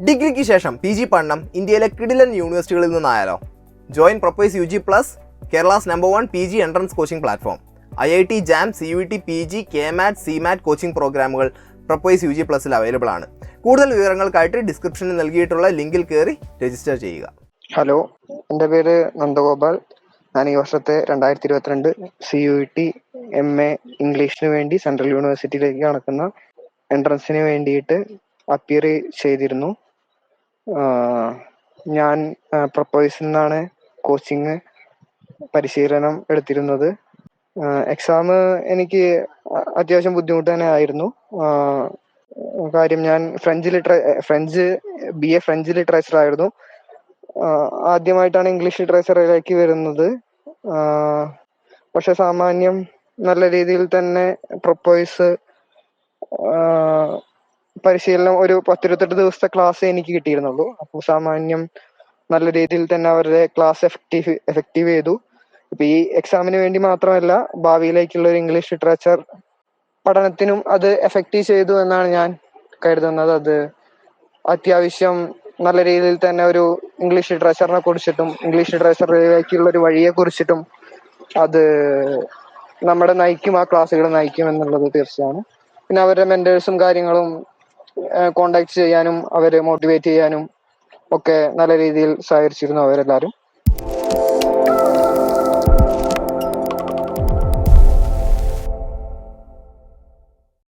ഡിഗ്രിക്ക് ശേഷം PG പഠനം ഇന്ത്യയിലെ കിടിലൻ യൂണിവേഴ്സിറ്റികളിൽ നിന്നായാലോ? ജോയിൻ പ്രൊപ്പൈസ് UG+, Kerala's number 1 PG entrance coaching platform. IIT JAM, CUET, PG, KMAT, CMAT coaching പ്രോഗ്രാമുകൾ പ്രൊപ്പൈസ് UG+ൽ അവൈലബിൾ ആണ്. കൂടുതൽ വിവരങ്ങൾക്കായിട്ട് ഡിസ്ക്രിപ്ഷനിൽ നൽകിയിട്ടുള്ള ലിങ്കിൽ കയറി രജിസ്റ്റർ ചെയ്യുക. ഹലോ, എൻ്റെ പേര് നന്ദഗോപാൽ. ഞാൻ ഈ വർഷത്തെ 2022 CUET MA ഇംഗ്ലീഷിന് വേണ്ടി സെൻട്രൽ യൂണിവേഴ്സിറ്റിയിലേക്ക് നടക്കുന്ന എൻട്രൻസിന് വേണ്ടിയിട്ട് അപ്പിയർ ചെയ്തിരുന്നു. ഞാൻ പ്രൊപ്പൈസിൽ നിന്നാണ് കോച്ചിങ് പരിശീലനം എടുത്തിരുന്നത്. എക്സാം എനിക്ക് അത്യാവശ്യം ബുദ്ധിമുട്ട് തന്നെ ആയിരുന്നു. കാര്യം ഞാൻ BA ഫ്രഞ്ച് ലിറ്ററേച്ചർ ആയിരുന്നു. ആദ്യമായിട്ടാണ് ഇംഗ്ലീഷ് ലിറ്ററേച്ചറിലേക്ക് വരുന്നത്. പക്ഷെ സാമാന്യം നല്ല രീതിയിൽ തന്നെ പ്രൊപ്പൈസ് പരിശീലനം ഒരു 10-28 ദിവസത്തെ ക്ലാസ് എനിക്ക് കിട്ടിയിരുന്നുള്ളൂ. അപ്പോൾ സാമാന്യം നല്ല രീതിയിൽ തന്നെ അവരുടെ ക്ലാസ് എഫക്റ്റീവ് ചെയ്തു. ഇപ്പൊ ഈ എക്സാമിന് വേണ്ടി മാത്രമല്ല, ഭാവിയിലേക്കുള്ള ഒരു ഇംഗ്ലീഷ് ലിറ്ററേച്ചർ പഠനത്തിനും അത് എഫക്റ്റീവ് ചെയ്തു എന്നാണ് ഞാൻ കരുതുന്നത്. അത് അത്യാവശ്യം നല്ല രീതിയിൽ തന്നെ ഒരു ഇംഗ്ലീഷ് ലിറ്ററേച്ചറിനെ കുറിച്ചിട്ടും ഇംഗ്ലീഷ് ലിറ്ററേച്ചറിലേക്കുള്ള ഒരു വഴിയെ കുറിച്ചിട്ടും അത് നമ്മുടെ ആ ക്ലാസ്സുകൾ നയിക്കും എന്നുള്ളത് തീർച്ചയാണ്. പിന്നെ അവരുടെ മെന്റേഴ്സും കാര്യങ്ങളും കോണ്ടാക്ട് ചെയ്യാനും അവരെ മോട്ടിവേറ്റ് ചെയ്യാനും ഒക്കെ നല്ല രീതിയിൽ സഹകരിച്ചിരുന്നു അവരെല്ലാവരും.